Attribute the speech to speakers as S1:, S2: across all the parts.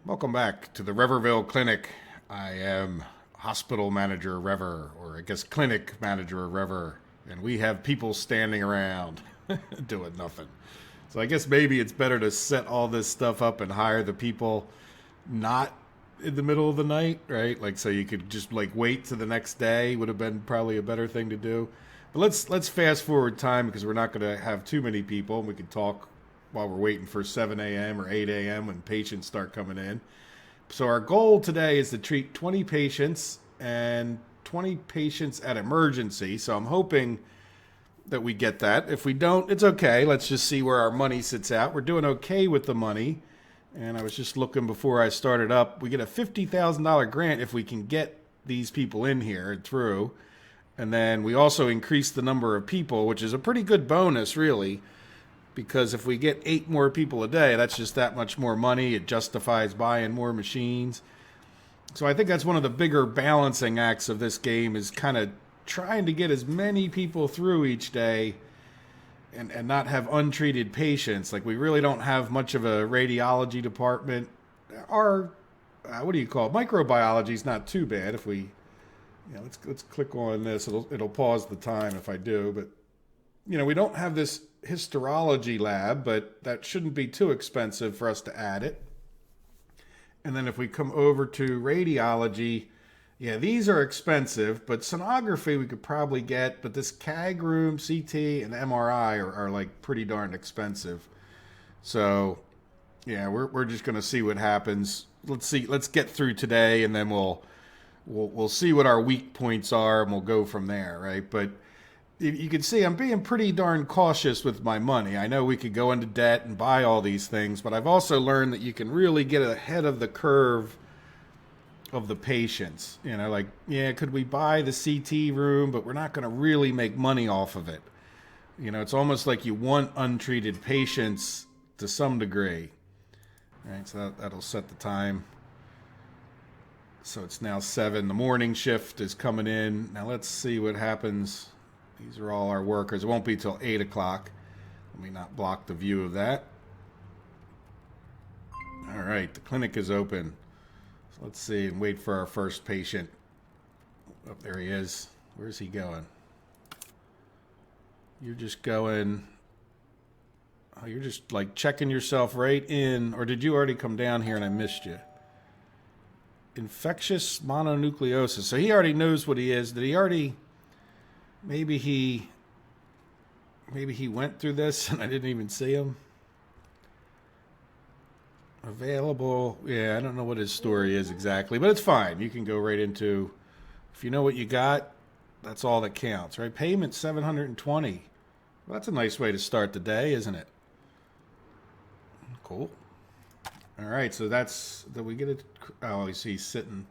S1: Welcome back to the Reverville Clinic. I am hospital manager Rever, or I guess clinic manager Rever, and we have people standing around doing nothing. So I guess maybe it's better to set all this stuff up and hire the people not in the middle of the night, right? Like, so you could just like wait to the next day would have been probably a better thing to do. But let's fast forward time because we're not going to have too many people. We can talk while we're waiting for 7 a.m. or 8 a.m. when patients start coming in. So our goal today is to treat 20 patients and 20 patients at emergency. So I'm hoping that we get that. If we don't, it's okay. Let's just see where our money sits at. We're doing okay with the money. And I was just looking before I started up. We get a $50,000 grant if we can get these people in here and through. And then we also increase the number of people, which is a pretty good bonus, really. Because if we get 8 more people a day, that's just that much more money. It justifies buying more machines. So I think that's one of the bigger balancing acts of this game is kind of trying to get as many people through each day and not have untreated patients. Like, we really don't have much of a radiology department. Our, what do you call it? Microbiology is not too bad. If we, let's click on this. It'll pause the time if I do. But, we don't have this histology lab, but that shouldn't be too expensive for us to add it. And then if we come over to radiology, these are expensive, but sonography we could probably get, but this CAG room, CT, and MRI are like pretty darn expensive. So we're just going to see what happens. Let's get through today, and then we'll see what our weak points are, and we'll go from there, right? But you can see I'm being pretty darn cautious with my money. I know we could go into debt and buy all these things, but I've also learned that you can really get ahead of the curve of the patients. Could we buy the CT room, but we're not going to really make money off of it. It's almost like you want untreated patients to some degree. All right, so that'll set the time. So it's now 7. The morning shift is coming in. Now let's see what happens. These are all our workers. It won't be till 8 o'clock. Let me not block the view of that. All right, the clinic is open. So let's see and wait for our first patient. Oh, there he is. Where's he going? You're just going... Oh, you're just like checking yourself right in. Or did you already come down here and I missed you? Infectious mononucleosis. So he already knows what he is. Did he already... Maybe he went through this and I didn't even see him. Available. Yeah, I don't know what his story is exactly, but it's fine. You can go right into, if you know what you got, that's all that counts, right? Payment $720. Well, that's a nice way to start the day, isn't it? Cool. All right, so that we get it. Oh, he's sitting.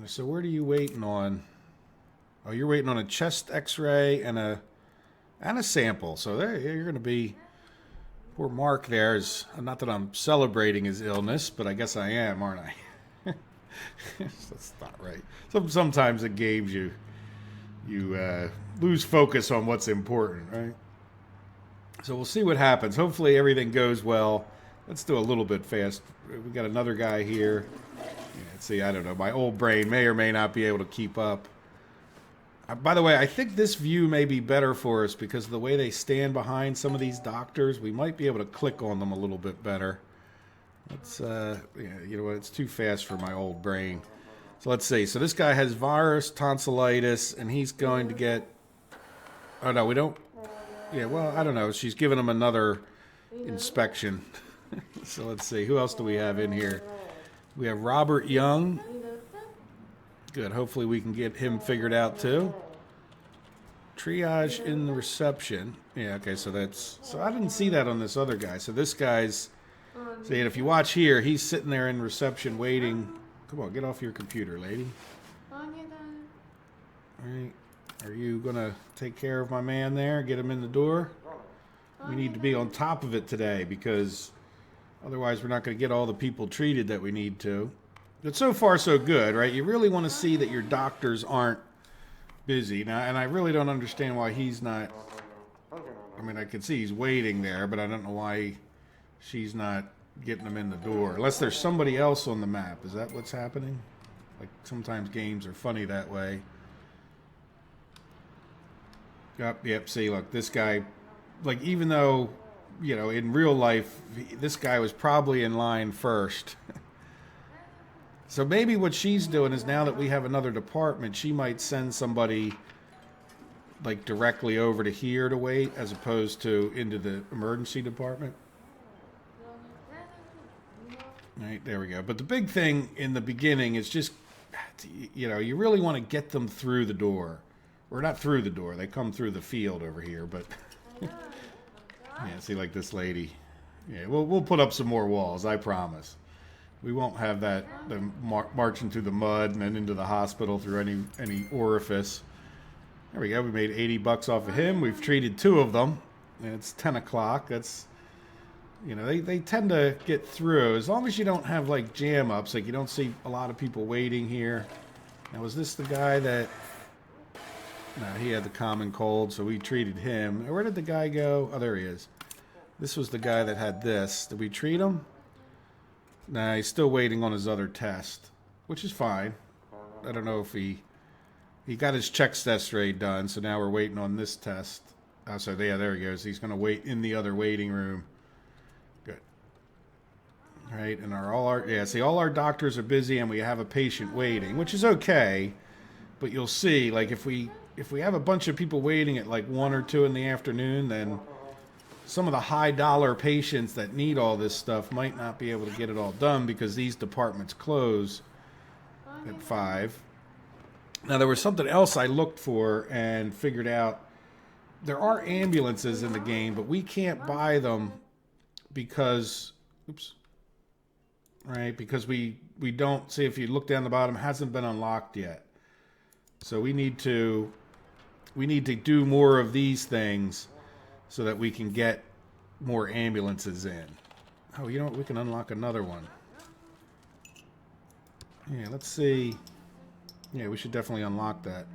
S1: So what are you waiting on? Oh, you're waiting on a chest X-ray and a sample. So there, you're going to be... Poor Mark there is... Not that I'm celebrating his illness, but I guess I am, aren't I? That's not right. Sometimes in games you lose focus on what's important, right? So we'll see what happens. Hopefully everything goes well. Let's do a little bit fast. We got another guy here. Let's see, I don't know. My old brain may or may not be able to keep up. By the way, I think this view may be better for us because of the way they stand behind some of these doctors. We might be able to click on them a little bit better. Let's, you know what? It's too fast for my old brain. So let's see. So this guy has virus, tonsillitis, and he's going to get... Oh, no, we don't... Yeah, well, I don't know. She's giving him another inspection. So let's see. Who else do we have in here? We have Robert Young. Good. Hopefully we can get him figured out too. Triage in the reception. Yeah, okay, so I didn't see that on this other guy. So this guy's... See, and if you watch here, he's sitting there in reception waiting. Come on, get off your computer, lady. All right. Are you going to take care of my man there? Get him in the door? We need to be on top of it today because otherwise we're not going to get all the people treated that we need to. But so far, so good, right? You really want to see that your doctors aren't busy. Now, and I really don't understand why he's not... I mean, I can see he's waiting there, but I don't know why she's not getting them in the door. Unless there's somebody else on the map. Is that what's happening? Like, sometimes games are funny that way. Yep, see, look, this guy, like, even though, you know, in real life, this guy was probably in line first. So maybe what she's doing is, now that we have another department, she might send somebody, like, directly over to here to wait, as opposed to into the emergency department. Right, there we go. But the big thing in the beginning is just, you know, you really want to get them through the door. Or not through the door, they come through the field over here, but yeah, see, like this lady. Yeah, we'll put up some more walls, I promise. We won't have them marching through the mud and then into the hospital through any orifice. There we go, we made $80 off of him. We've treated 2 of them, and it's 10 o'clock. That's, you know, they tend to get through, as long as you don't have, like, jam-ups, like you don't see a lot of people waiting here. Now, was this the guy that... No, he had the common cold, so we treated him. Where did the guy go? Oh, there he is. This was the guy that had this. Did we treat him? Nah, he's still waiting on his other test, which is fine. I don't know if he got his chest x-ray done, so now we're waiting on this test. Oh, so yeah, there he goes. He's going to wait in the other waiting room. Good. All right, and all our doctors are busy, and we have a patient waiting, which is okay. But you'll see, like, if we have a bunch of people waiting at like 1 or 2 in the afternoon, then some of the high dollar patients that need all this stuff might not be able to get it all done because these departments close at 5. Now, there was something else I looked for and figured out. There are ambulances in the game, but we can't buy them because, because we don't, see, if you look down the bottom, it hasn't been unlocked yet. So we need to do more of these things so that we can get more ambulances in. Oh, you know what? We can unlock another one. Yeah, let's see. Yeah, we should definitely unlock that.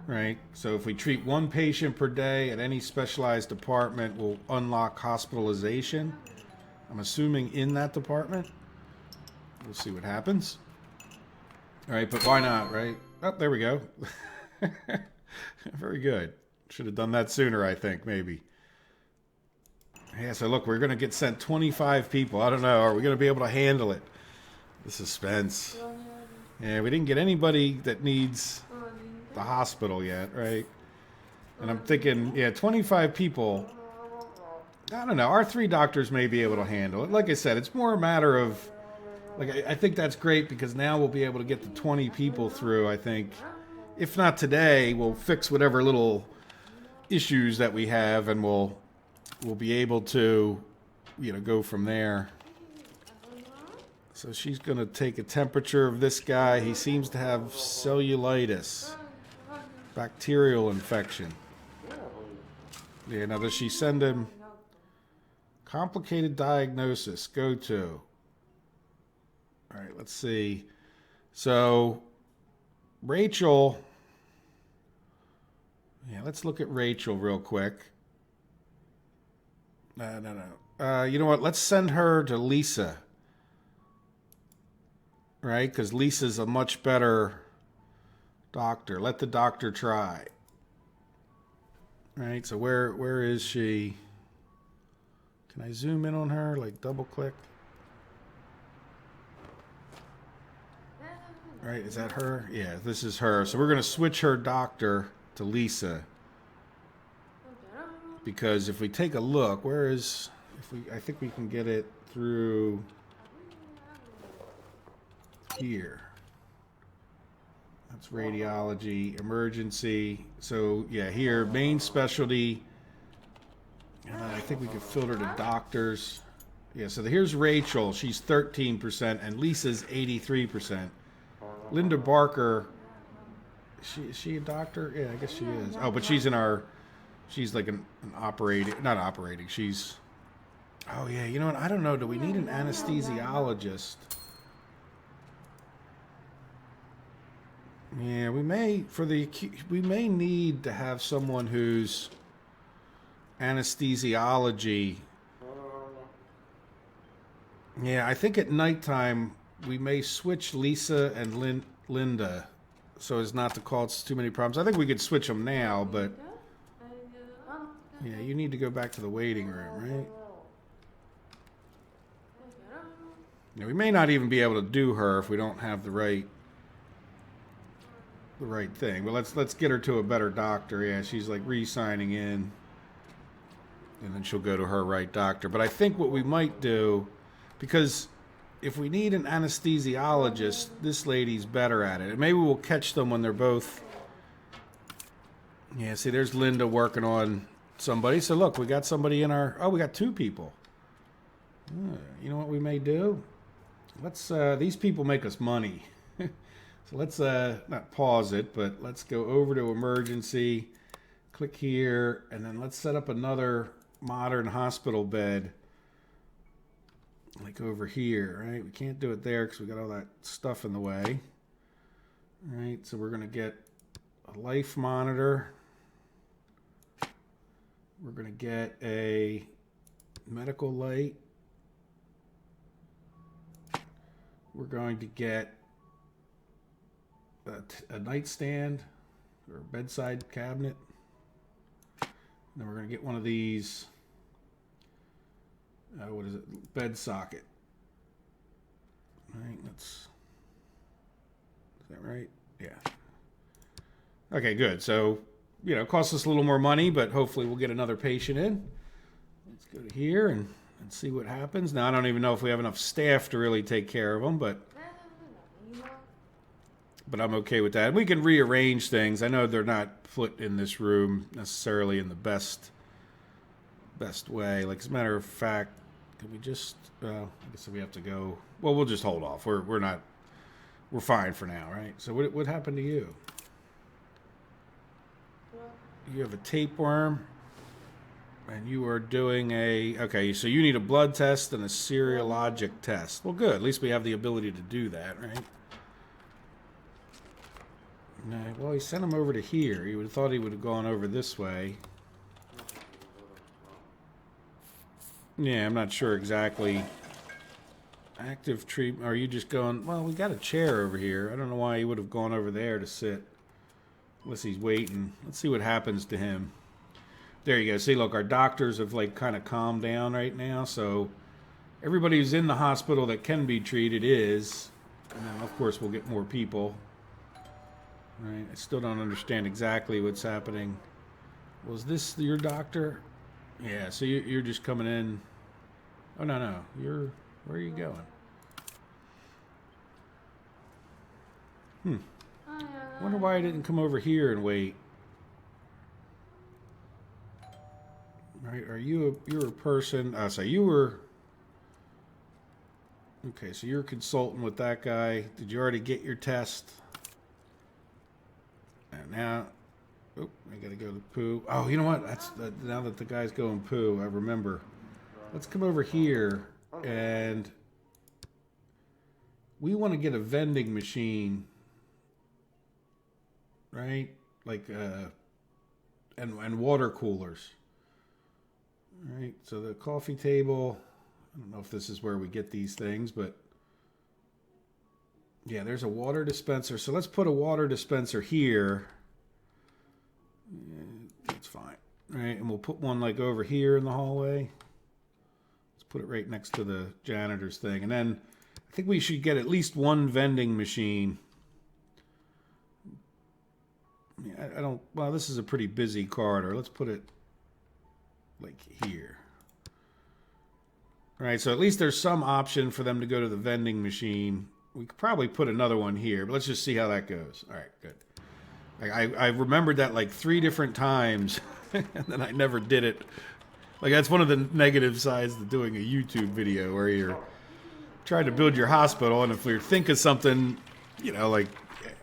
S1: Right? So if we treat 1 patient per day at any specialized department, we'll unlock hospitalization. I'm assuming in that department. We'll see what happens. All right, but why not, right? Oh, there we go. Very good. Should have done that sooner, I think, maybe. Yeah, so look, we're going to get sent 25 people. I don't know. Are we going to be able to handle it? The suspense. Yeah, we didn't get anybody that needs the hospital yet, right? And I'm thinking, yeah, 25 people. I don't know. Our 3 doctors may be able to handle it. Like I said, it's more a matter of... Like, I think that's great because now we'll be able to get the 20 people through, I think. If not today, we'll fix whatever little issues that we have, and we'll be able to, you know, go from there. So she's going to take a temperature of this guy. He seems to have cellulitis, bacterial infection. Yeah, now does she send him complicated diagnosis? Go to. All right, let's see. So, Rachel. Yeah, let's look at Rachel real quick. No. You know what? Let's send her to Lisa. Right? Because Lisa's a much better doctor. Let the doctor try. Right? So where is she? Can I zoom in on her? Like double click? Right, is that her? Yeah, this is her. So we're going to switch her doctor to Lisa. Because if we take a look, where is... I think we can get it through here. That's radiology, emergency. So, yeah, here, main specialty. And then I think we could filter to doctors. Yeah, so here's Rachel. She's 13%, and Lisa's 83%. Linda Barker, is she a doctor? Yeah, I guess she is. Oh, but she's in our, she's like an operating, not operating, she's, oh yeah, you know what, I don't know, do we need an anesthesiologist? Yeah, we may need to have someone who's anesthesiology Yeah, I think at nighttime we may switch Lisa and Linda so as not to cause too many problems. I think we could switch them now, but yeah, you need to go back to the waiting room, right? Yeah, we may not even be able to do her if we don't have the right thing. But let's get her to a better doctor. Yeah, she's like re-signing in, and then she'll go to her right doctor. But I think what we might do, because if we need an anesthesiologist, this lady's better at it. And maybe we'll catch them when they're both. Yeah, see, there's Linda working on somebody. So look, we got somebody in our. Oh, we got two people. You know what we may do? Let's. These people make us money. So let's not pause it, but let's go over to emergency. Click here, and then let's set up another modern hospital bed. Like over here, right? We can't do it there because we got all that stuff in the way. All right, so we're going to get a life monitor. We're going to get a medical light. We're going to get a nightstand or a bedside cabinet. Then we're going to get one of these. What is it? Bed socket. All right, is that right? Yeah. Okay, good. So, it costs us a little more money, but hopefully we'll get another patient in. Let's go to here and see what happens. Now, I don't even know if we have enough staff to really take care of them, but I'm okay with that. And we can rearrange things. I know they're not put in this room necessarily in the best way. Like, as a matter of fact, can we just, I guess we have to go, well, we'll just hold off. We're fine for now, right? So what happened to you? You have a tapeworm, and you are doing okay, so you need a blood test and a serologic test. Well, good. At least we have the ability to do that, right? Well, he sent him over to here. You would have thought he would have gone over this way. Yeah, I'm not sure exactly. Active treatment. Are you just going, well, we got a chair over here. I don't know why he would have gone over there to sit. Unless he's waiting. Let's see what happens to him. There you go. See, look, our doctors have kind of calmed down right now. So everybody who's in the hospital that can be treated is. And then, of course, we'll get more people. Right. I still don't understand exactly what's happening. Was this your doctor? Yeah, so you're just coming in. Oh, no. Where are you going? Wonder why I didn't come over here and wait. Right, you're a person. So you were. Okay, so you're consulting with that guy. Did you already get your test? And now. Oh, I gotta go to poo. Oh, you know what? Now that the guy's going poo, I remember. Let's come over here, and we want to get a vending machine, right? Like, and water coolers. All right, so the coffee table. I don't know if this is where we get these things, but yeah, there's a water dispenser. So let's put a water dispenser here. That's fine. All right, and we'll put one over here in the hallway. Let's put it right next to the janitor's thing. And then I think we should get at least one vending machine. Yeah, well, this is a pretty busy corridor. Let's put it here. All right, so at least there's some option for them to go to the vending machine. We could probably put another one here, but let's just see how that goes. All right, good. I remembered that 3 different times, and then I never did it. That's one of the negative sides to doing a YouTube video where you're trying to build your hospital, and if you think of something,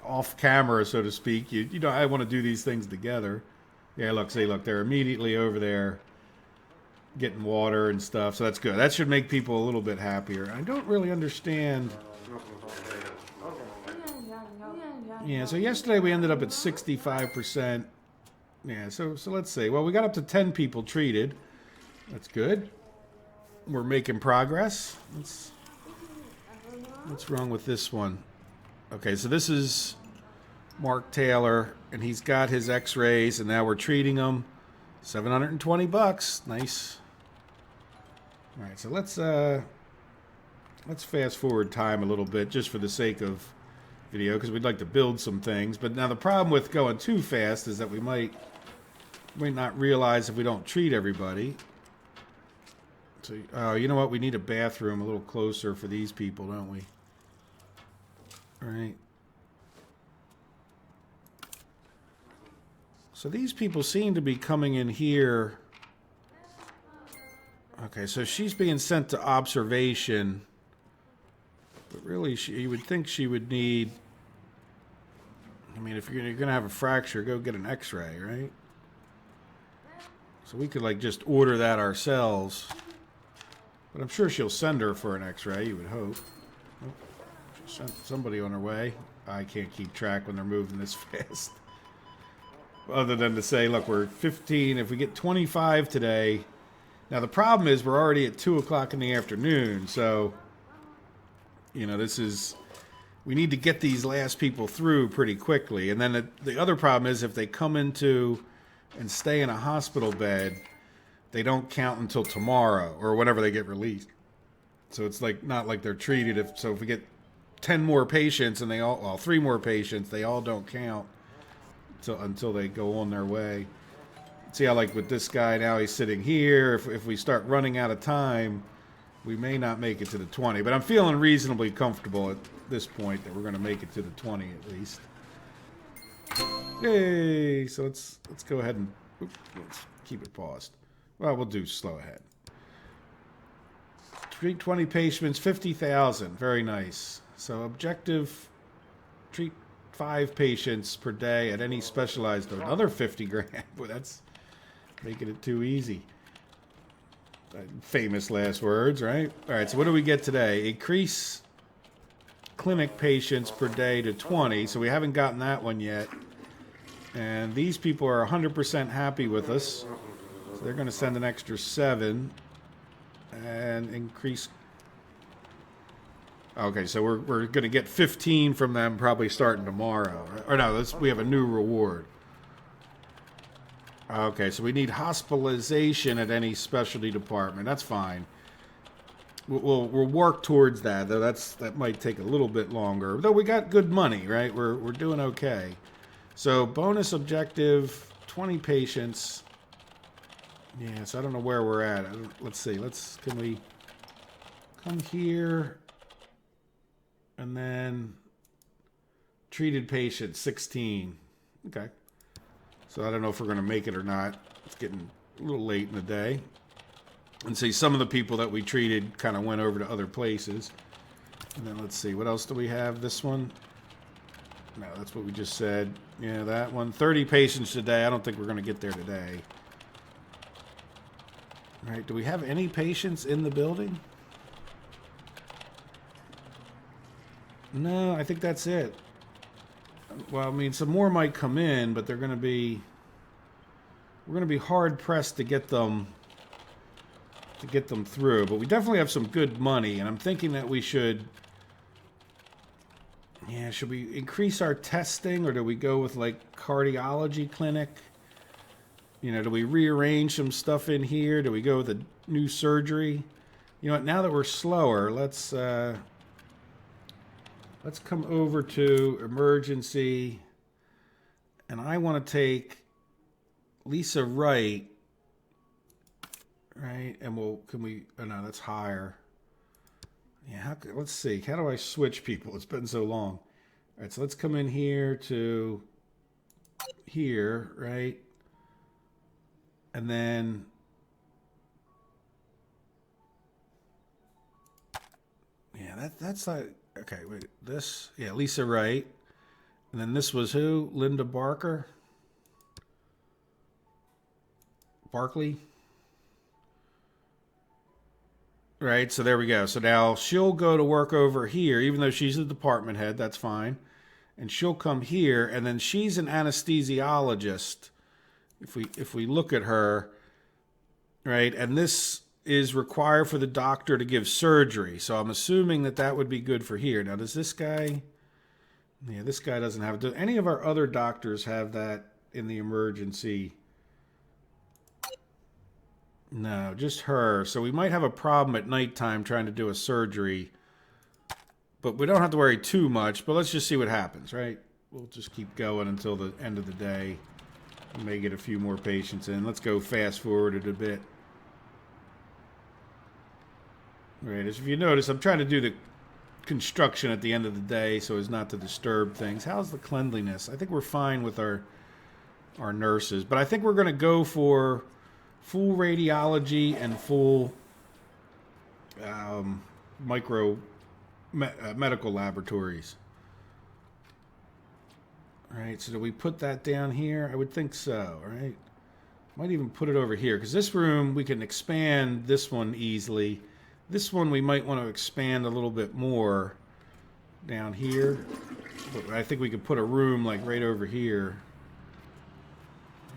S1: off camera, so to speak, I want to do these things together. Yeah, look, they're immediately over there getting water and stuff, so that's good. That should make people a little bit happier. I don't really understand. Yeah, so yesterday we ended up at 65%. Yeah, so let's see. Well, we got up to 10 people treated. That's good. We're making progress. What's wrong with this one? Okay, so this is Mark Taylor, and he's got his x-rays, and now we're treating him. $720. Nice. All right, so let's fast forward time a little bit just for the sake of video, because we'd like to build some things. But now the problem with going too fast is that we might not realize if we don't treat everybody. So, you know what? We need a bathroom a little closer for these people, don't we? All right. So these people seem to be coming in here. Okay, so she's being sent to observation. But really, you would think she would need... I mean, if you're going to have a fracture, go get an x-ray, right? So we could, like, just order that ourselves. But I'm sure she'll send her for an x-ray, you would hope. Oh, she sent somebody on her way. I can't keep track when they're moving this fast. Other than to say, look, we're 15. If we get 25 today... Now, the problem is we're already at 2 o'clock in the afternoon, so... You know, this is... We need to get these last people through pretty quickly. And then the other problem is if they come into and stay in a hospital bed, they don't count until tomorrow or whenever they get released. So it's like not like they're treated. So if we get 10 more patients and 3 more patients, they all don't count until they go on their way. See how, like, with this guy now, he's sitting here. If we start running out of time, we may not make it to the 20. But I'm feeling reasonably comfortable at this point that we're going to make it to the 20 at least. Yay! So let's go ahead and let's keep it paused. Well, we'll do slow ahead. Treat 20 patients, 50,000. Very nice. So objective, treat 5 patients per day at any specialized. Another 50 grand. Boy, that's making it too easy. Famous last words, right? All right, so what do we get today? Increase clinic patients per day to 20. So we haven't gotten that one yet. And these people are 100% happy with us. So they're going to send an extra 7 and increase. Okay, so we're going to get 15 from them probably starting tomorrow. Or no, we have a new reward. Okay, so we need hospitalization at any specialty department. That's fine. We'll work towards that, though. That might take a little bit longer. Though we got good money, right? We're doing okay. So bonus objective, 20 patients. Yeah, so I don't know where we're at. Let's see. Can we come here and then treated patients 16. Okay. So I don't know if we're going to make it or not. It's getting a little late in the day. And see, some of the people that we treated kind of went over to other places. And then let's see, what else do we have? This one? No, that's what we just said. Yeah, that one. 30 patients today. I don't think we're going to get there today. All right, do we have any patients in the building? No, I think that's it. Well, I mean, some more might come in, but we're going to be hard pressed to get them through. But we definitely have some good money, and I'm thinking that we should we increase our testing, or do we go with like cardiology clinic? You know, do we rearrange some stuff in here? Do we go with a new surgery? You know what, now that we're slower, let's come over to emergency, and I want to take Lisa Wright, right? And oh no, that's higher. Yeah, let's see. How do I switch people? It's been so long. All right, so let's come in here to here, right? And then yeah, that's like, okay, wait, this, yeah, Lisa Wright. And then this was who? Linda Barkley? Right, so there we go. So now she'll go to work over here, even though she's the department head, that's fine. And she'll come here, and then she's an anesthesiologist. If we look at her, right, and this is required for the doctor to give surgery. So I'm assuming that that would be good for here. Now, does this guy... Yeah, this guy doesn't have it. Do any of our other doctors have that in the emergency? No, just her. So we might have a problem at nighttime trying to do a surgery. But we don't have to worry too much. But let's just see what happens, right? We'll just keep going until the end of the day. We may get a few more patients in. Let's go fast forward it a bit. Right, as if you notice, I'm trying to do the construction at the end of the day so as not to disturb things. How's the cleanliness? I think we're fine with our nurses. But I think we're going to go for full radiology and full medical laboratories. All right, so do we put that down here? I would think so, right? Might even put it over here, because this room, we can expand this one easily. This one we might want to expand a little bit more down here. But I think we could put a room like right over here.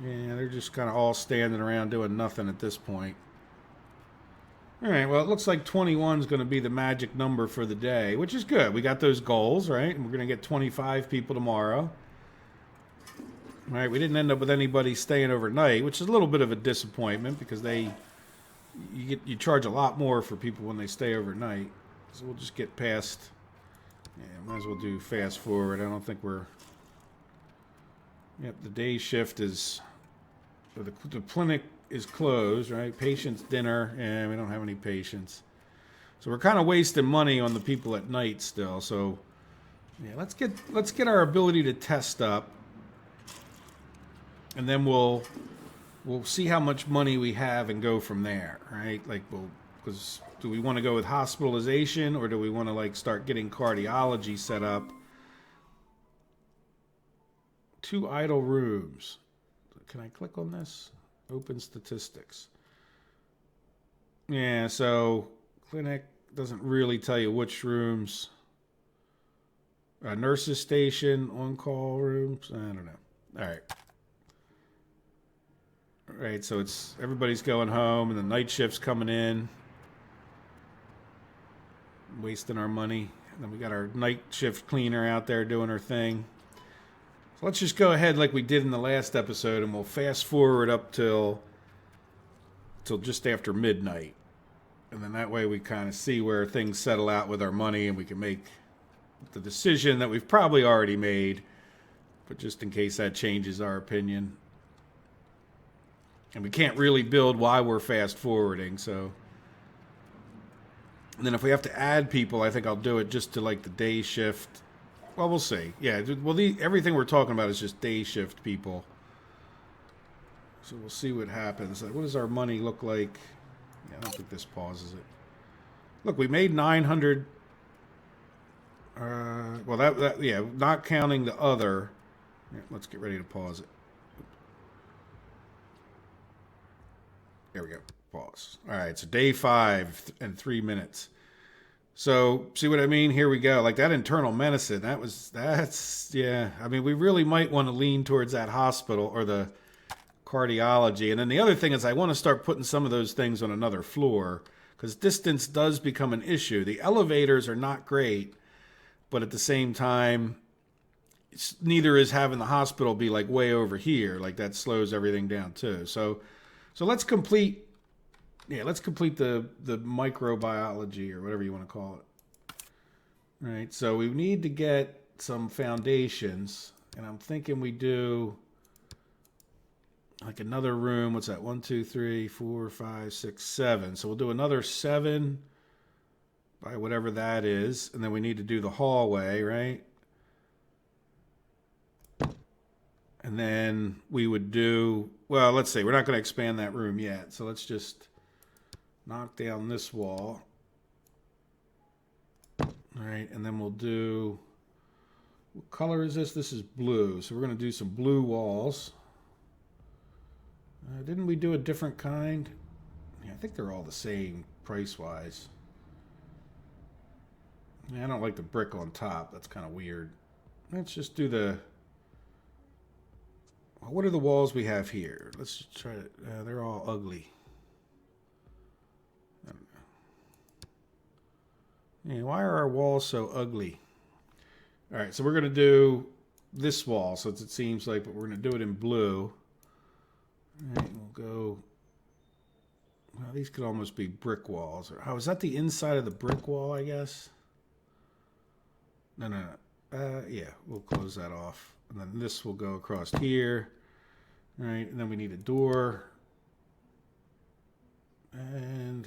S1: Yeah, they're just kind of all standing around doing nothing at this point. All right, well, it looks like 21 is going to be the magic number for the day, which is good. We got those goals, right? And we're going to get 25 people tomorrow. All right, we didn't end up with anybody staying overnight, which is a little bit of a disappointment because you charge a lot more for people when they stay overnight. So we'll just get past. Yeah, might as well do fast forward. I don't think we're. Yep, the day shift is. The clinic is closed, right? Patients dinner, and we don't have any patients. So we're kind of wasting money on the people at night still. So yeah, let's get our ability to test up, and then we'll see how much money we have and go from there, right? Like, because do we want to go with hospitalization or do we want to like start getting cardiology set up? 2 idle rooms. Can I click on this? Open statistics. Yeah, so clinic doesn't really tell you which rooms. Nurses station, on-call rooms. I don't know. All right. Right, so it's everybody's going home and the night shift's coming in. Wasting our money. And then we got our night shift cleaner out there doing her thing. So let's just go ahead like we did in the last episode and we'll fast forward up till just after midnight. And then that way we kind of see where things settle out with our money and we can make the decision that we've probably already made. But just in case that changes our opinion. And we can't really build why we're fast forwarding, so. And then if we have to add people, I think I'll do it just to like the day shift. Well, we'll see. Yeah, well, everything we're talking about is just day shift people. So we'll see what happens. Like, what does our money look like? Yeah, I don't think this pauses it. Look, we made 900. Well, that yeah, not counting the other. Yeah, let's get ready to pause it. There we go. Pause. All right, so day 5 and 3 minutes. So, see what I mean? Here we go. Like that internal medicine, that's, yeah. I mean, we really might want to lean towards that hospital or the cardiology. And then the other thing is I want to start putting some of those things on another floor because distance does become an issue. The elevators are not great, but at the same time, neither is having the hospital be like way over here. Like that slows everything down too. So let's complete the microbiology or whatever you want to call it. All right, so we need to get some foundations, and I'm thinking we do like another room. What's that? 1, 2, 3, 4, 5, 6, 7. So we'll do another 7 by whatever that is, and then we need to do the hallway, right? And then we would do, well, let's see, we're not going to expand that room yet. So let's just knock down this wall. All right, and then we'll do, what color is this? This is blue. So we're going to do some blue walls. Didn't we do a different kind? Yeah, I think they're all the same price-wise. Yeah, I don't like the brick on top. That's kind of weird. Let's just do the... What are the walls we have here? Let's try to... they're all ugly. Yeah, why are our walls so ugly? All right, so we're going to do this wall, since it seems like, but we're going to do it in blue. All right, we'll go... Well, these could almost be brick walls. Oh, is that the inside of the brick wall, I guess? No. Yeah, we'll close that off. And then this will go across here. All right, and then we need a door. And,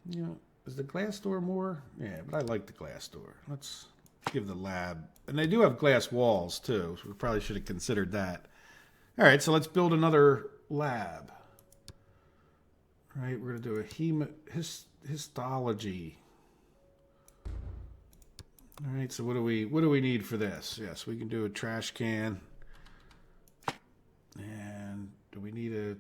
S1: you know, is the glass door more? Yeah, but I like the glass door. Let's give the lab. And they do have glass walls, too, so we probably should have considered that. All right, so let's build another lab. All right, we're going to do a histology. All right, so what do we need for this? Yes, we can do a trash can. And do we need a...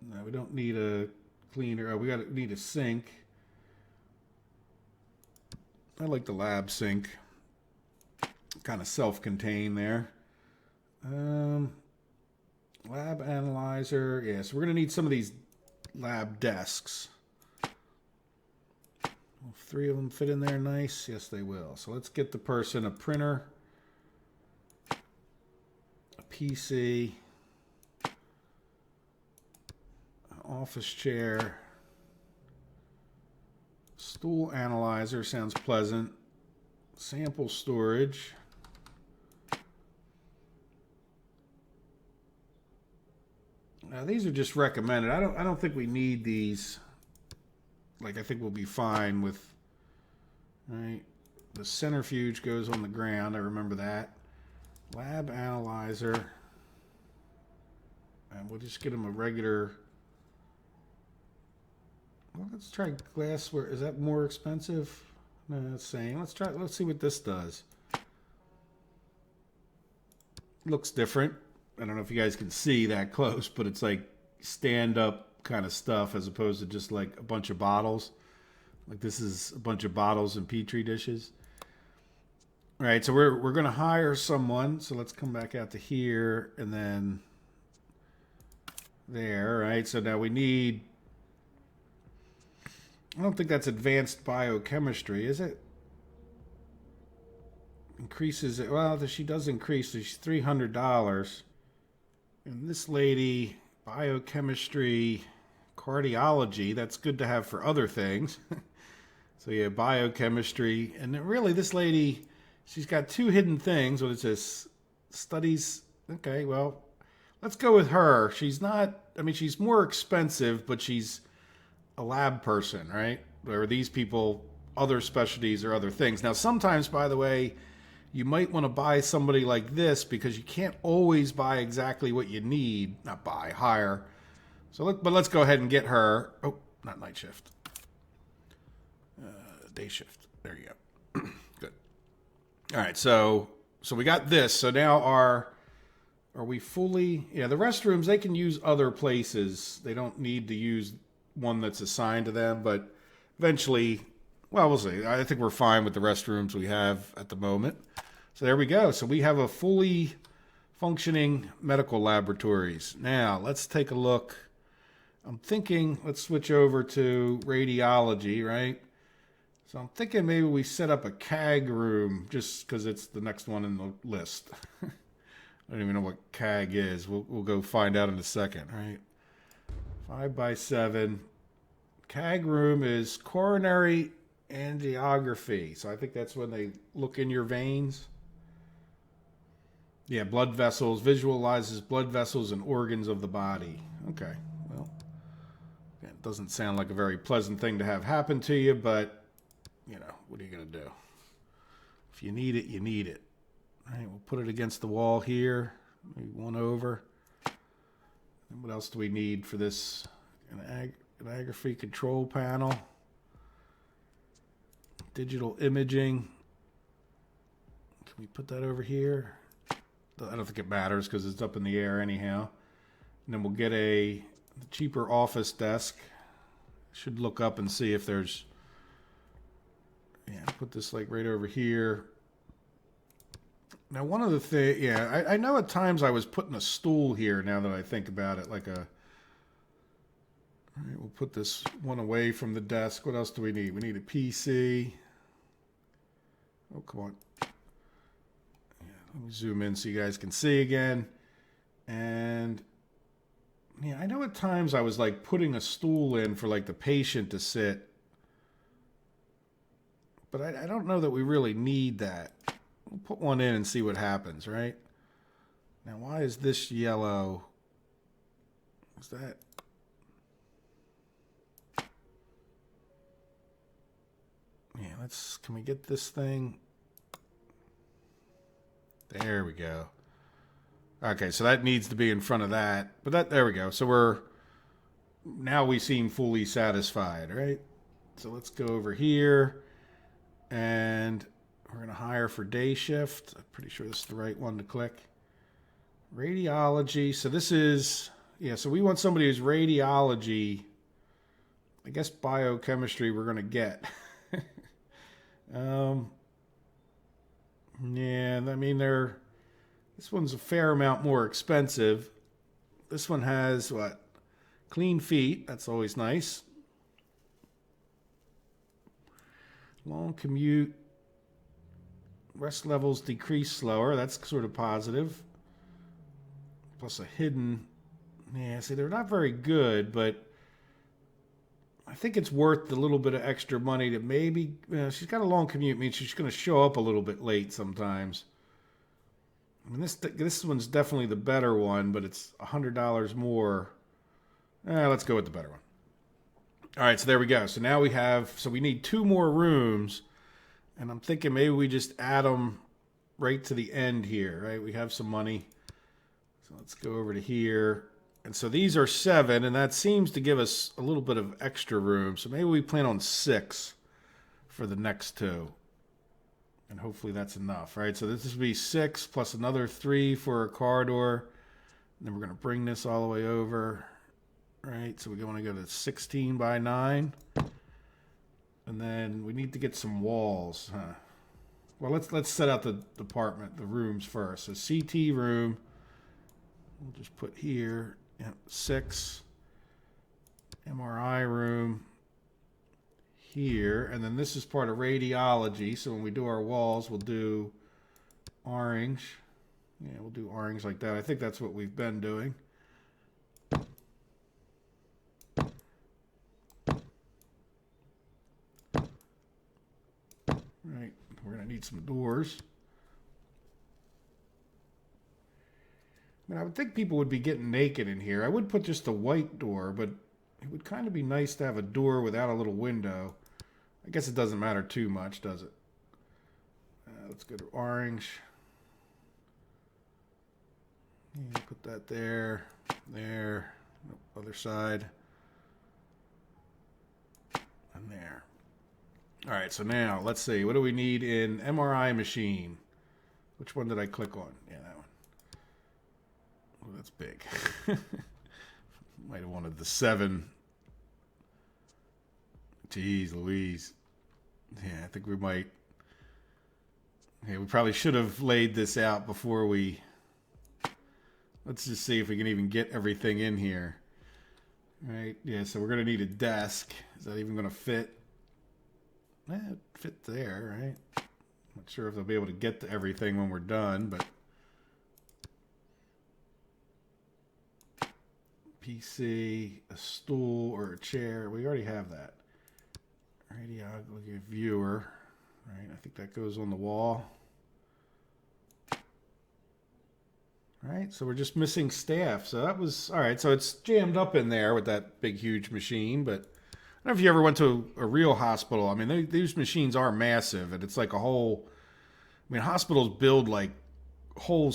S1: No, we don't need a cleaner. Oh, we need a sink. I like the lab sink. Kind of self-contained there. Lab analyzer. Yeah, so we're going to need some of these lab desks. Will 3 of them fit in there nice? Yes, they will. So let's get the person a printer, a PC, an office chair, stool analyzer, sounds pleasant, sample storage, now these are just recommended. I don't think we need these. Like, I think we'll be fine with, right? The centrifuge goes on the ground. I remember that. Lab analyzer. And we'll just get them a regular. Well, let's try glassware. Is that more expensive? No, that's the same. Let's see what this does. Looks different. I don't know if you guys can see that close, but it's like stand-up kind of stuff as opposed to just like a bunch of bottles. Like this is a bunch of bottles and petri dishes. All right, so we're going to hire someone. So let's come back out to here and then there. All right, so now we need... I don't think that's advanced biochemistry, is it? Increases it. Well, she does increase. She's $300. And this lady, biochemistry, cardiology, that's good to have for other things. So yeah, biochemistry. And then really this lady, she's got 2 hidden things. What it says, studies. Okay, well, let's go with her. She's not, I mean, she's more expensive, but she's a lab person, right? Where these people, other specialties or other things. Now, sometimes, by the way, you might want to buy somebody like this because you can't always buy exactly what you need. Not buy, hire. So, but let's go ahead and get her. Oh, not night shift. Day shift. There you go. Good. All right, so we got this. So now are we fully... Yeah, the restrooms, they can use other places. They don't need to use one that's assigned to them, but eventually... Well, we'll see. I think we're fine with the restrooms we have at the moment. So there we go. So we have a fully functioning medical laboratories. Now, let's take a look. I'm thinking, let's switch over to radiology, right? So I'm thinking maybe we set up a CAG room just because it's the next one in the list. I don't even know what CAG is. We'll go find out in a second, right? 5x7. CAG room is coronary angiography. So I think that's when they look in your veins. Yeah, blood vessels, visualizes blood vessels and organs of the body. Okay, well, it doesn't sound like a very pleasant thing to have happen to you, but, you know, what are you going to do? If you need it, you need it. All right, we'll put it against the wall here. Maybe one over. And what else do we need for this? An angiography control panel. Digital imaging. Can we put that over here? I don't think it matters because it's up in the air anyhow. And then we'll get a cheaper office desk. Should look up and see if there's... Yeah, put this like right over here. Now one of the things... Yeah, I know at times I was putting a stool here now that I think about it. Like a... All right, we'll put this one away from the desk. What else do we need? We need a PC. Oh, come on. Yeah, let me zoom in so you guys can see again. And yeah, I know at times I was like putting a stool in for like the patient to sit. But I don't know that we really need that. We'll put one in and see what happens, right? Now, why is this yellow? Is that? Yeah, can we get this thing? There we go. Okay, so that needs to be in front of that. But there we go. So now we seem fully satisfied, right? So let's go over here. And we're going to hire for day shift. I'm pretty sure this is the right one to click. Radiology. So this is, yeah, so we want somebody who's radiology. I guess biochemistry we're going to get. Yeah, I mean, this one's a fair amount more expensive. This one has, what? Clean feet. That's always nice. Long commute. Rest levels decrease slower. That's sort of positive. Plus a hidden. Yeah, see, they're not very good, but I think it's worth the little bit of extra money to maybe. She's got a long commute, means she's going to show up a little bit late sometimes. I mean, this one's definitely the better one, but it's $100 more. Let's go with the better one. All right, so there we go. So now we need 2 more rooms, and I'm thinking maybe we just add them right to the end here, right? We have some money. So let's go over to here. And so these are 7, and that seems to give us a little bit of extra room. So maybe we plan on 6 for the next 2. And hopefully that's enough, right? So this would be 6 plus another 3 for a corridor. And then we're going to bring this all the way over. Right, so we want to go to 16 by 9. And then we need to get some walls. Well, let's set out the rooms first. So CT room, we'll just put here, 6. MRI room here. And then this is part of radiology. So when we do our walls, we'll do orange. Yeah, we'll do orange like that. I think that's what we've been doing. Right, we're going to need some doors. I mean, I would think people would be getting naked in here. I would put just a white door, but it would kind of be nice to have a door without a little window. I guess it doesn't matter too much, does it? Let's go to orange. Yeah, put that there, there, other side, and there. All right, so now let's see. What do we need in MRI machine? Which one did I click on? Yeah, that one. Oh, that's big. Might have wanted the 7. Jeez Louise. Yeah, I think we might. Yeah, we probably should have laid this out before we. Let's just see if we can even get everything in here. All right, yeah, so we're going to need a desk. Is that even going to fit? It fit there, right? Not sure if they'll be able to get to everything when we're done, but PC, a stool, or a chair. We already have that. Radiology viewer, right? I think that goes on the wall. Right, so we're just missing staff. So that was, all right, so it's jammed up in there with that big, huge machine. But I don't know if you ever went to a real hospital. I mean, these machines are massive, and it's like a whole, I mean, hospitals build like whole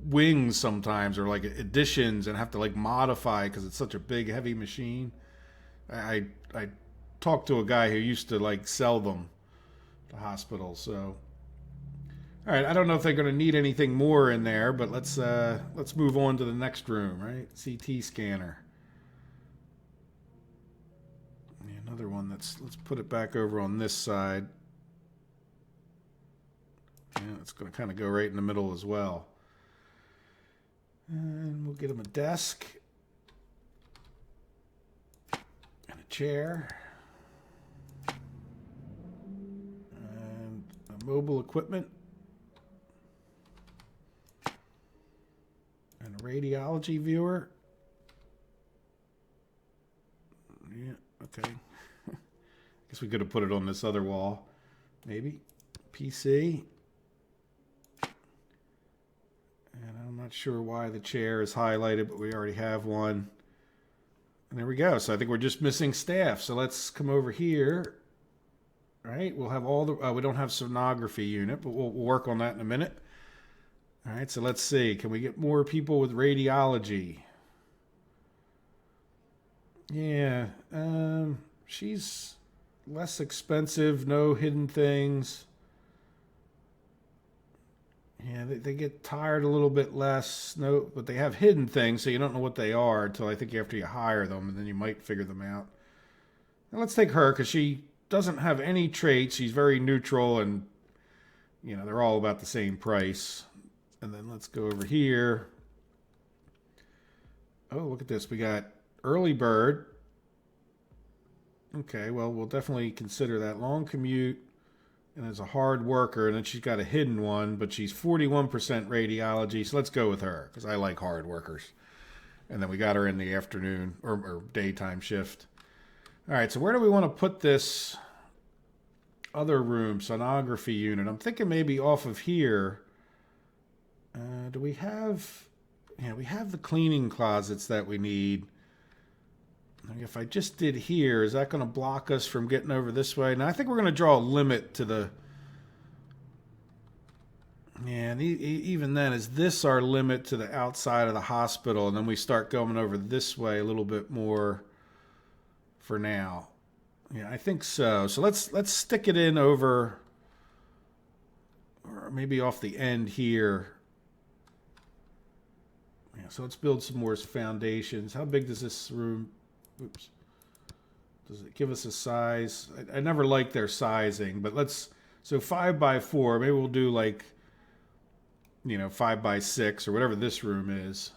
S1: wings sometimes, or like additions, and have to like modify because it's such a big, heavy machine. I talked to a guy who used to like sell them to hospitals, so. All right, I don't know if they're going to need anything more in there, but let's move on to the next room, right? CT scanner. Yeah, another one let's put it back over on this side. Yeah, it's going to kind of go right in the middle as well. And we'll get him a desk. chair. And mobile equipment. And a radiology viewer. Yeah, okay. Guess we could have put it on this other wall. Maybe. PC. And I'm not sure why the chair is highlighted, but we already have one. And there we go. So I think we're just missing staff. So let's come over here. All right. We'll have all the... we don't have sonography unit, but we'll work on that in a minute. All right. So let's see. Can we get more people with radiology? Yeah. She's less expensive. No hidden things. Yeah, they get tired a little bit less. No, but they have hidden things, so you don't know what they are until I think after you hire them, and then you might figure them out. Now let's take her because she doesn't have any traits. She's very neutral, and you know they're all about the same price. And then let's go over here. Oh, look at this. We got early bird. Okay, well, we'll definitely consider that. Long commute. And as a hard worker, and then she's got a hidden one, but she's 41% radiology, so let's go with her, because I like hard workers. And then we got her in the afternoon, or daytime shift. All right, so where do we want to put this other room, sonography unit? I'm thinking maybe off of here. Do we have... Yeah, we have the cleaning closets that we need. If I just did here, is that going to block us from getting over this way? Now, I think we're going to draw a limit to the... Yeah, and even then, is this our limit to the outside of the hospital? And then we start going over this way a little bit more for now. Yeah, I think so. So let's stick it in over... Or maybe off the end here. Yeah, so let's build some more foundations. How big does this room... Oops. Does it give us a size? I never liked their sizing, but let's... So 5 by 4. Maybe we'll do like, 5 by 6 or whatever this room is.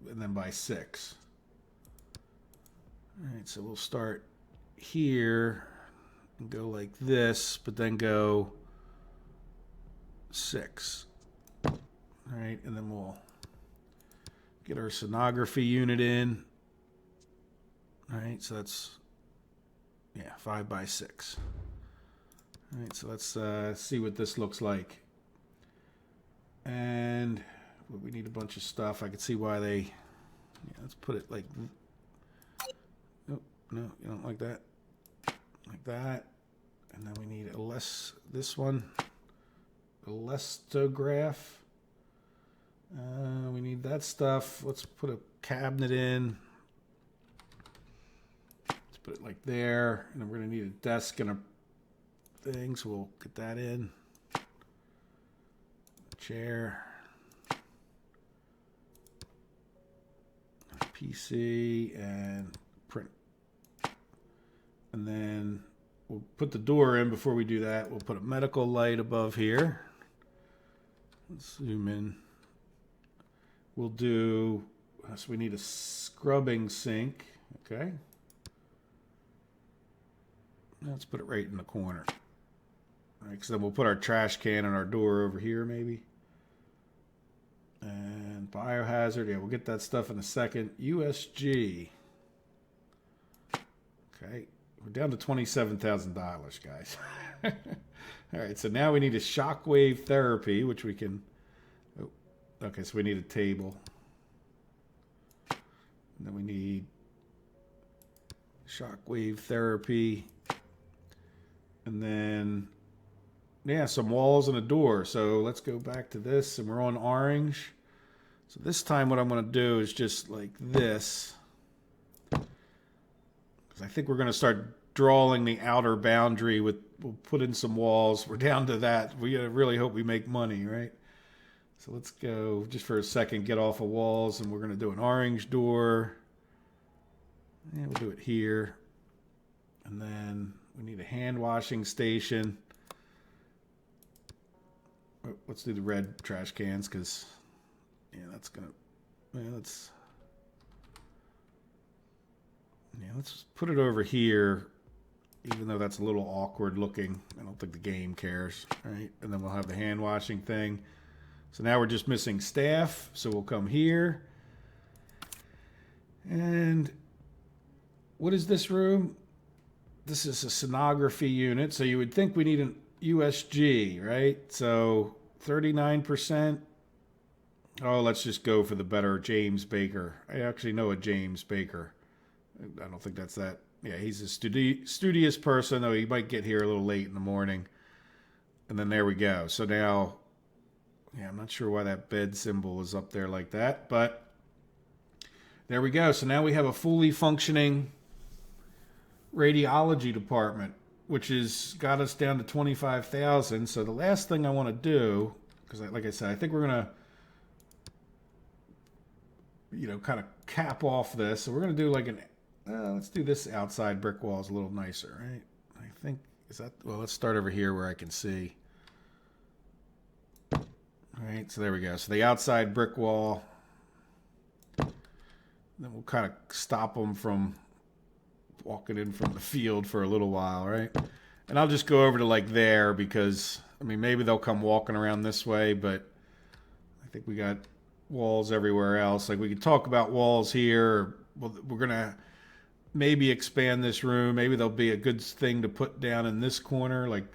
S1: And then by 6. All right, so we'll start here and go like this, but then go 6. All right, and then we'll get our sonography unit in. All right, so that's, 5 by 6. All right, so let's see what this looks like. And we need a bunch of stuff. I can see why they, let's put it like, oh, no, you don't like that. Like that. And then we need this one, a elastograph. We need that stuff. Let's put a cabinet in. Put it like there, and then we're going to need a desk and a thing, so we'll get that in. A chair. A PC and print. And then we'll put the door in. Before we do that, we'll put a medical light above here. Let's zoom in. We'll do, so we need a scrubbing sink, okay? Let's put it right in the corner. All right, so then we'll put our trash can and our door over here, maybe. And biohazard, yeah, we'll get that stuff in a second. USG. Okay, we're down to $27,000, guys. All right, so now we need a shockwave therapy, which we can... Oh, okay, so we need a table. And then we need shockwave therapy. And then, some walls and a door. So let's go back to this, and we're on orange. So this time what I'm going to do is just like this. Because I think we're going to start drawing the outer boundary with, we'll put in some walls. We're down to that. We really hope we make money, right? So let's go just for a second, get off of walls, and we're going to do an orange door. And we'll do it here. And then we need a hand washing station. Oh, let's do the red trash cans because, that's gonna. Let's let's put it over here, even though that's a little awkward looking. I don't think the game cares, right? And then we'll have the hand washing thing. So now we're just missing staff. So we'll come here. And what is this room? This is a sonography unit. So you would think we need an USG, right? So 39%. Oh, let's just go for the better James Baker. I actually know a James Baker. I don't think that's that. Yeah, he's a studious person, though he might get here a little late in the morning. And then there we go. So now, yeah, I'm not sure why that bed symbol is up there like that, but there we go. So now we have a fully functioning radiology department, which has got us down to 25,000. So the last thing I want to do, because like I said, I think we're going to, kind of cap off this. So we're going to do like let's do this outside brick wall is a little nicer, right? I think, well, let's start over here where I can see. All right, so there we go. So the outside brick wall, then we'll kind of stop them from walking in from the field for a little while, right? And I'll just go over to like there because, I mean, maybe they'll come walking around this way, but I think we got walls everywhere else. Like we could talk about walls here. Well, we're going to maybe expand this room. Maybe there'll be a good thing to put down in this corner, like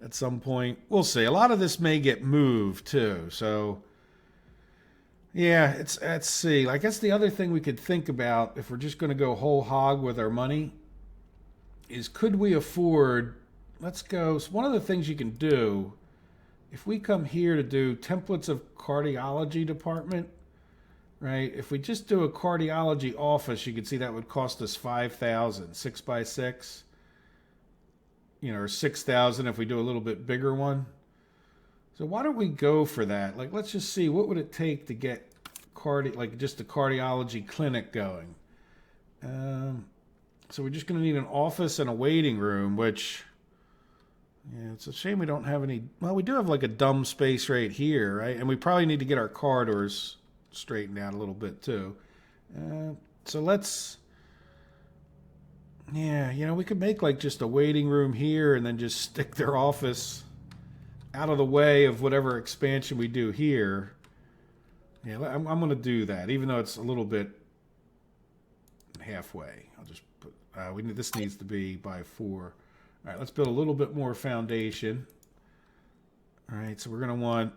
S1: at some point. We'll see. A lot of this may get moved too. So yeah, let's see. I guess the other thing we could think about if we're just going to go whole hog with our money is could we afford, let's go. So one of the things you can do, if we come here to do templates of cardiology department, right? If we just do a cardiology office, you can see that would cost us 5,000, 6 by 6, or 6,000 if we do a little bit bigger one. So why don't we go for that? Like, let's just see, what would it take to get just a cardiology clinic going? So we're just going to need an office and a waiting room, which, yeah, it's a shame we don't have any. Well, we do have like a dumb space right here, right? And we probably need to get our corridors straightened out a little bit too. So let's, yeah, we could make like just a waiting room here and then just stick their office out of the way of whatever expansion we do here. Yeah, I'm going to do that, even though it's a little bit halfway. I'll just put, this needs to be by 4. All right, let's build a little bit more foundation. All right, so we're going to want,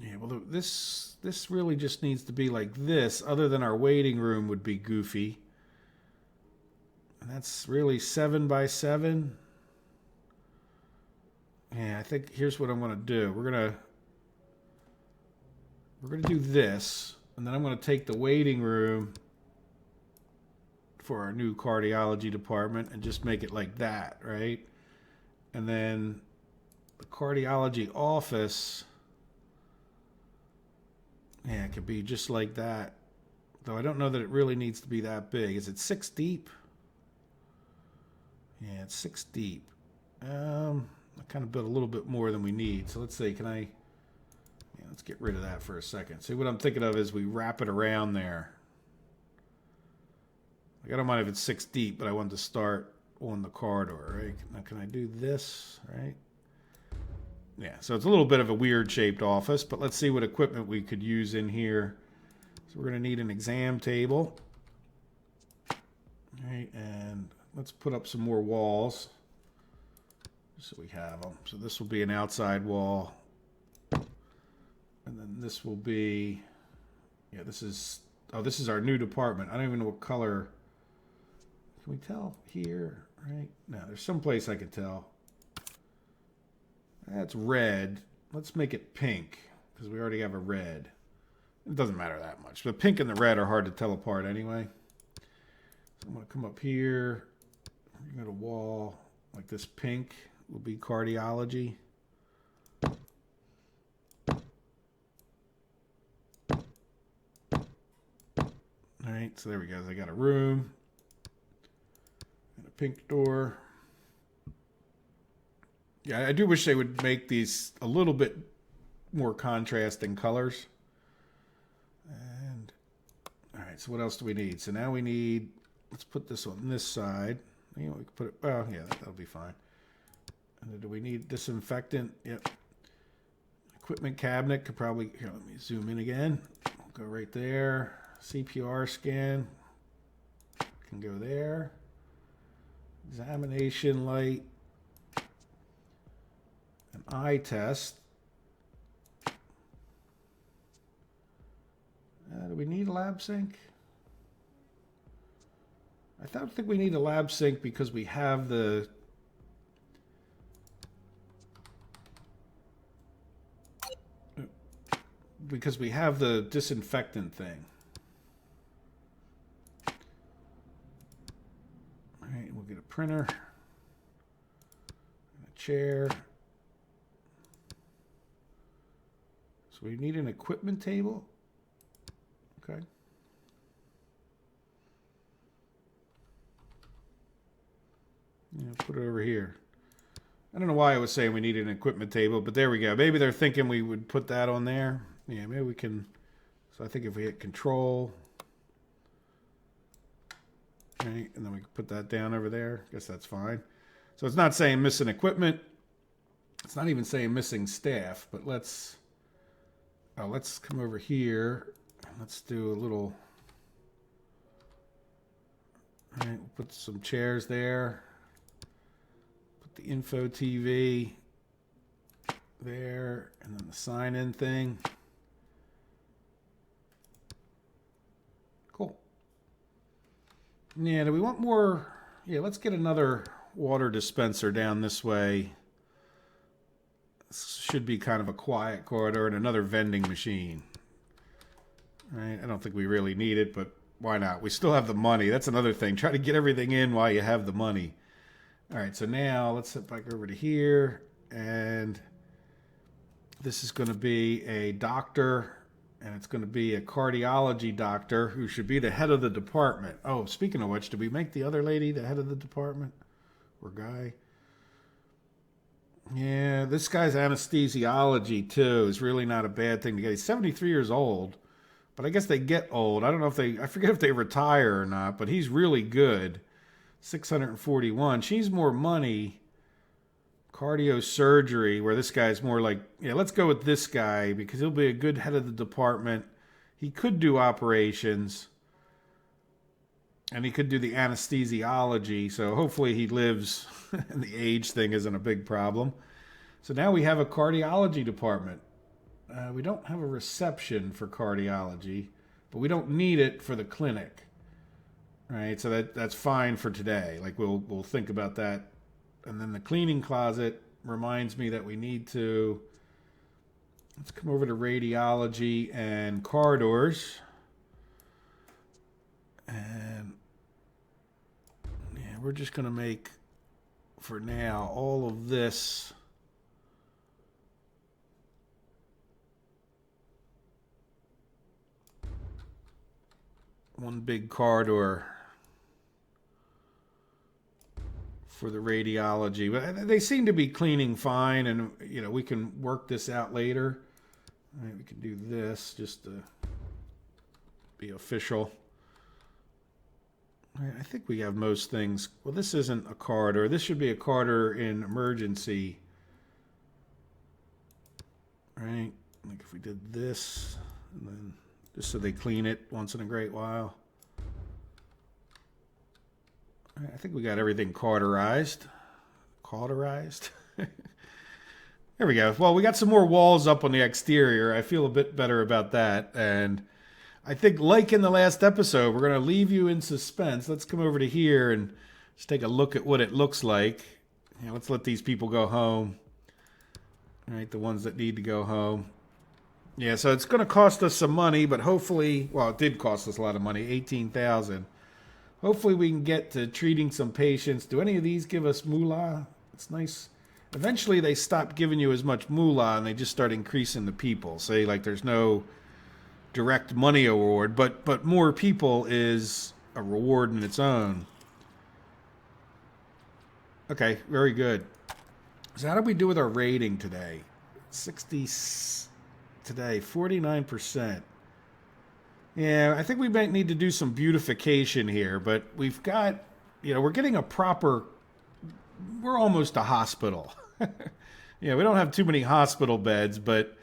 S1: yeah, well, this really just needs to be like this, other than our waiting room would be goofy. And that's really 7 by 7. Yeah, I think here's what I'm going to do. We're going to do this, and then I'm going to take the waiting room for our new cardiology department and just make it like that, right? And then the cardiology office, yeah, it could be just like that. Though I don't know that it really needs to be that big. Is it 6 deep? Yeah, it's 6 deep. I kind of built a little bit more than we need. So let's see, let's get rid of that for a second. See, what I'm thinking of is we wrap it around there. Like, I don't mind if it's 6 deep, but I want to start on the corridor, right? Now, can I do this, right? Yeah, so it's a little bit of a weird shaped office, but let's see what equipment we could use in here. So we're going to need an exam table. All right, and let's put up some more walls so we have them. So this will be an outside wall. And then this will be, yeah, this is our new department. I don't even know what color. Can we tell here, right? No, there's some place I can tell. That's red. Let's make it pink because we already have a red. It doesn't matter that much. The pink and the red are hard to tell apart anyway. So I'm going to come up here. We're going to wall like this. Pink will be cardiology. All right, so there we go. I got a room and a pink door. Yeah, I do wish they would make these a little bit more contrasting colors. And right, so what else do we need? So now we need, let's put this on this side. You know, we can put it, well, yeah, that'll be fine. And then do we need disinfectant? Yep. Equipment cabinet could probably, here, let me zoom in again. Go right there. CPR scan can go there. Examination light. An eye test. Do we need a lab sink? I don't think we need a lab sink because we have the disinfectant thing. All right, we'll get a printer, and a chair. So we need an equipment table. Okay. Yeah, put it over here. I don't know why I was saying we needed an equipment table, but there we go. Maybe they're thinking we would put that on there. Yeah, maybe we can. So I think if we hit control, okay, and then we can put that down over there. I guess that's fine. So it's not saying missing equipment. It's not even saying missing staff, but let's come over here. Let's do a little, all right, we'll put some chairs there. Put the info TV there, and then the sign-in thing. Cool. Yeah, do we want more? Yeah, let's get another water dispenser down this way. This should be kind of a quiet corridor, and another vending machine. Right, I don't think we really need it, but why not? We still have the money. That's another thing. Try to get everything in while you have the money. All right, so now let's head back over to here. And this is going to be a doctor, and it's going to be a cardiology doctor who should be the head of the department. Oh, speaking of which, did we make the other lady the head of the department? Or guy? Yeah, this guy's anesthesiology, too, is really not a bad thing to get. He's 73 years old. But I guess they get old. I don't know if I forget if they retire or not, but he's really good. 641. She's more money. Cardio surgery, where this guy's more like, yeah, let's go with this guy because he'll be a good head of the department. He could do operations. And he could do the anesthesiology. So hopefully he lives and the age thing isn't a big problem. So now we have a cardiology department. We don't have a reception for cardiology, but we don't need it for the clinic. All right, so that's fine for today. Like we'll think about that. And then the cleaning closet reminds me that we need to, let's come over to radiology and corridors. And yeah, we're just going to make, for now, all of this one big corridor for the radiology. But they seem to be cleaning fine, and you know we can work this out later. All right, we can do this just to be official. All right, I think we have most things. Well, this isn't a corridor. This should be a corridor in emergency. All right, like if we did this, and then just so they clean it once in a great while. I think we got everything cauterized. Cauterized? There we go. Well, we got some more walls up on the exterior. I feel a bit better about that. And I think, like in the last episode, we're going to leave you in suspense. Let's come over to here and just take a look at what it looks like. Yeah, let's let these people go home. All right, the ones that need to go home. Yeah, so it's going to cost us some money, but hopefully, well, it did cost us a lot of money, $18,000. Hopefully we can get to treating some patients. Do any of these give us moolah? It's nice. Eventually they stop giving you as much moolah and they just start increasing the people. Say like there's no direct money award, but more people is a reward in its own. Okay, very good. So how did we do with our rating today? 60 today, 49%. Yeah, I think we might need to do some beautification here, but we've got, we're getting a proper, we're almost a hospital. We don't have too many hospital beds, but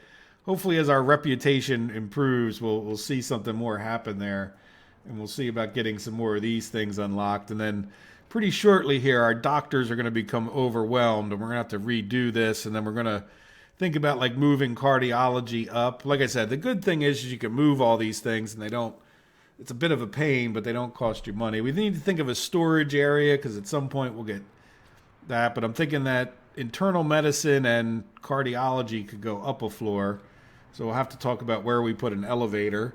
S1: hopefully as our reputation improves, we'll see something more happen there. And we'll see about getting some more of these things unlocked. And then pretty shortly here, our doctors are going to become overwhelmed and we're going to have to redo this. And then we're going to think about like moving cardiology up. Like I said, the good thing is you can move all these things and they don't, it's a bit of a pain, but they don't cost you money. We need to think of a storage area because at some point we'll get that. But I'm thinking that internal medicine and cardiology could go up a floor. So we'll have to talk about where we put an elevator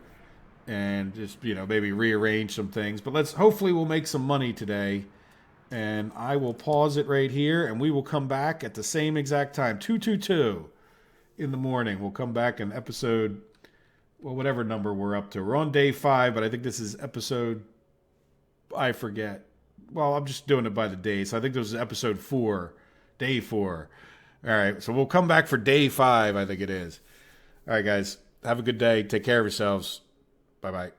S1: and just, maybe rearrange some things. But hopefully we'll make some money today. And I will pause it right here and we will come back at the same exact time, 2:22 in the morning. We'll come back in episode, whatever number we're up to. We're on day 5, but I think this is episode, I forget. Well, I'm just doing it by the day. So I think this is episode 4, day 4. All right. So we'll come back for day 5, I think it is. All right, guys. Have a good day. Take care of yourselves. Bye-bye.